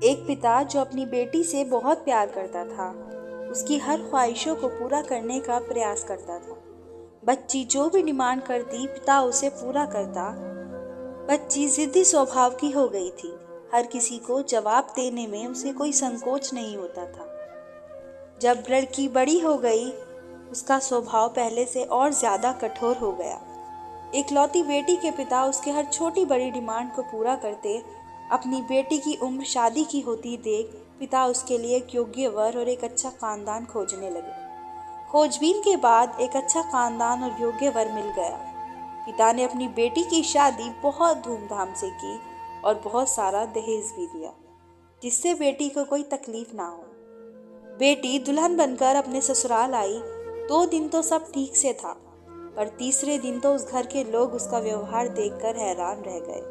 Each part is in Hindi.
एक पिता जो अपनी बेटी से बहुत प्यार करता था, उसकी हर ख्वाहिशों को पूरा करने का प्रयास करता था। बच्ची जो भी डिमांड करती, पिता उसे पूरा करता। बच्ची जिद्दी स्वभाव की हो गई थी। हर किसी को जवाब देने में उसे कोई संकोच नहीं होता था। जब लड़की बड़ी हो गई, उसका स्वभाव पहले से और ज्यादा कठोर हो गया। इकलौती बेटी के पिता उसके हर छोटी बड़ी डिमांड को पूरा करते। अपनी बेटी की उम्र शादी की होती देख पिता उसके लिए एक योग्य वर और एक अच्छा खानदान खोजने लगे। खोजबीन के बाद एक अच्छा खानदान और योग्य वर मिल गया। पिता ने अपनी बेटी की शादी बहुत धूमधाम से की और बहुत सारा दहेज भी दिया, जिससे बेटी को कोई तकलीफ ना हो। बेटी दुल्हन बनकर अपने ससुराल आई। 2 दिन तो सब ठीक से था, पर तीसरे दिन तो उस घर के लोग उसका व्यवहार देखकर हैरान रह गए।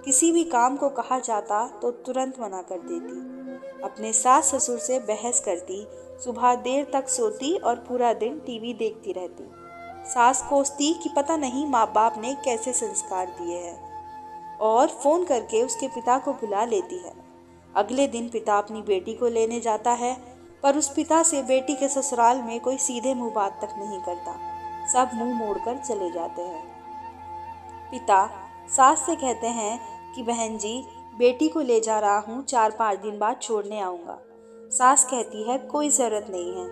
किसी भी काम को कहा जाता तो तुरंत मना कर देती। अपने सास ससुर से बहस करती, सुबह देर तक सोती और पूरा दिन टीवी देखती रहती। सास कोसती कि पता नहीं माँ बाप ने कैसे संस्कार दिए हैं, और फोन करके उसके पिता को बुला लेती है। अगले दिन पिता अपनी बेटी को लेने जाता है, पर उस पिता से बेटी के ससुराल में कोई सीधे मुंह बात तक नहीं करता। सब मुंह मोड़कर चले जाते हैं। पिता सास से कहते हैं कि बहन जी, बेटी को ले जा रहा हूँ, 4-5 दिन बाद छोड़ने आऊँगा। सास कहती है कोई ज़रूरत नहीं है,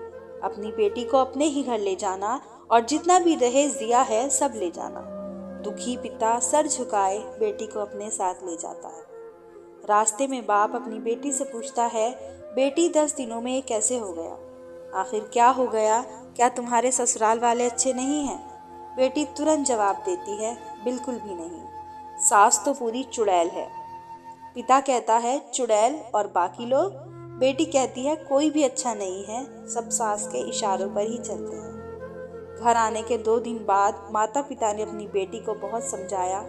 अपनी बेटी को अपने ही घर ले जाना और जितना भी दहेज दिया है सब ले जाना। दुखी पिता सर झुकाए बेटी को अपने साथ ले जाता है। रास्ते में बाप अपनी बेटी से पूछता है, बेटी 10 दिनों में ये कैसे हो गया? आखिर क्या हो गया? क्या तुम्हारे ससुराल वाले अच्छे नहीं हैं? बेटी तुरंत जवाब देती है, बिल्कुल भी नहीं। सास तो पूरी चुड़ैल है। पिता कहता है, चुड़ैल और बाकी लोग? बेटी कहती है, कोई भी अच्छा नहीं है, सब सास के इशारों पर ही चलते हैं। घर आने के 2 दिन बाद माता पिता ने अपनी बेटी को बहुत समझाया,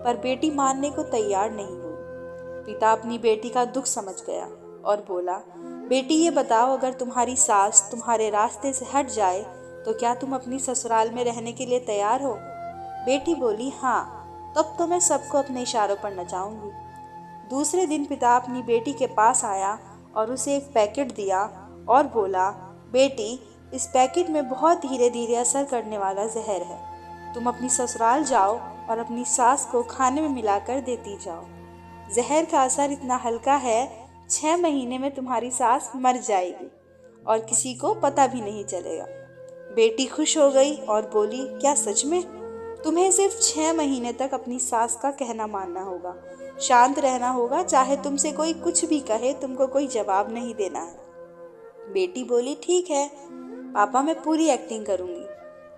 पर बेटी मानने को तैयार नहीं हुई। पिता अपनी बेटी का दुख समझ गया और बोला, बेटी ये बताओ, अगर तुम्हारी सास तुम्हारे रास्ते से हट जाए तो क्या तुम अपनी ससुराल में रहने के लिए तैयार हो? बेटी बोली, हाँ, तब तो मैं सबको अपने इशारों पर नचाऊंगी। दूसरे दिन पिता अपनी बेटी के पास आया और उसे एक पैकेट दिया और बोला, बेटी, इस पैकेट में बहुत धीरे धीरे असर करने वाला जहर है। तुम अपनी ससुराल जाओ और अपनी सास को खाने में मिलाकर देती जाओ। जहर का असर इतना हल्का है, 6 महीने में तुम्हारी सास मर जाएगी और किसी को पता भी नहीं चलेगा। बेटी खुश हो गई और बोली, क्या सच में? तुम्हें सिर्फ 6 महीने तक अपनी सास का कहना मानना होगा, शांत रहना होगा, चाहे तुमसे कोई कुछ भी कहे तुमको कोई जवाब नहीं देना है। बेटी बोली, ठीक है पापा, मैं पूरी एक्टिंग करूंगी।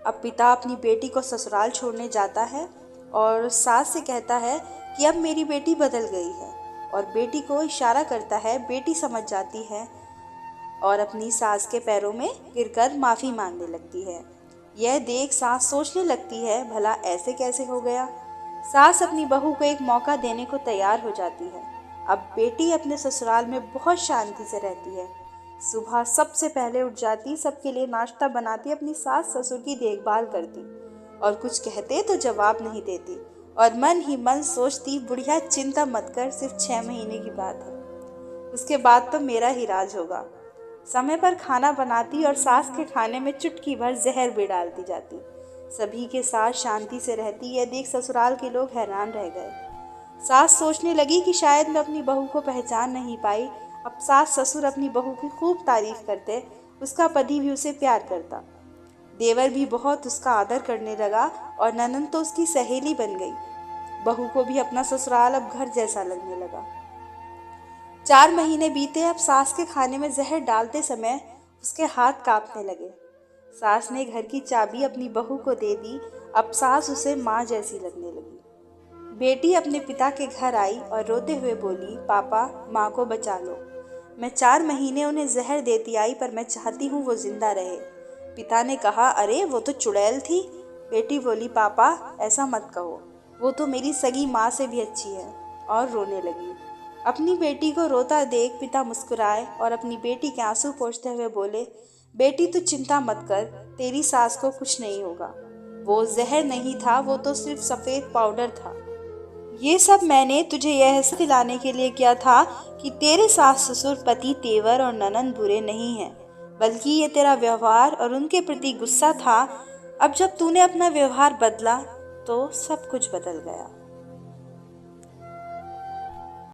अब पिता अपनी बेटी को ससुराल छोड़ने जाता है और सास से कहता है कि अब मेरी बेटी बदल गई है, और बेटी को इशारा करता है। बेटी समझ जाती है और अपनी सास के पैरों में गिरकर माफ़ी मांगने लगती है। यह देख सास सोचने लगती है, भला ऐसे कैसे हो गया। सास अपनी बहू को एक मौका देने को तैयार हो जाती है। अब बेटी अपने ससुराल में बहुत शांति से रहती है। सुबह सबसे पहले उठ जाती, सबके लिए नाश्ता बनाती, अपनी सास ससुर की देखभाल करती, और कुछ कहते तो जवाब नहीं देती, और मन ही मन सोचती, बुढ़िया चिंता मत कर, सिर्फ 6 महीने की बात है, उसके बाद तो मेरा ही राज होगा। समय पर खाना बनाती और सास के खाने में चुटकी भर जहर भी डालती जाती। सभी के साथ शांति से रहती। यह देख ससुराल के लोग हैरान रह गए। सास सोचने लगी कि शायद मैं अपनी बहू को पहचान नहीं पाई। अब सास ससुर अपनी बहू की खूब तारीफ करते, उसका पति भी उसे प्यार करता। देवर भी बहुत उसका आदर करने लगा और ननंद तो उसकी सहेली बन गई। बहू को भी अपना ससुराल अब घर जैसा लगने लगा। 4 महीने बीते। अब सास के खाने में जहर डालते समय उसके हाथ कांपने लगे। सास ने घर की चाबी अपनी बहू को दे दी। अब सास उसे माँ जैसी लगने लगी। बेटी अपने पिता के घर आई और रोते हुए बोली, पापा, माँ को बचा लो। मैं 4 महीने उन्हें जहर देती आई, पर मैं चाहती हूँ वो जिंदा रहे। पिता ने कहा, अरे वो तो चुड़ैल थी। बेटी बोली, पापा ऐसा मत कहो, वो तो मेरी सगी माँ से भी अच्छी है, और रोने लगी। अपनी बेटी को रोता देख पिता मुस्कुराए और अपनी बेटी के आंसू पोंछते हुए बोले, बेटी तू चिंता मत कर, तेरी सास को कुछ नहीं होगा। वो जहर नहीं था, वो तो सिर्फ सफ़ेद पाउडर था। ये सब मैंने तुझे यह एहसास दिलाने के लिए किया था कि तेरे सास ससुर, पति, तेवर और ननंद बुरे नहीं हैं, बल्कि ये तेरा व्यवहार और उनके प्रति गुस्सा था। अब जब तूने अपना व्यवहार बदला तो सब कुछ बदल गया।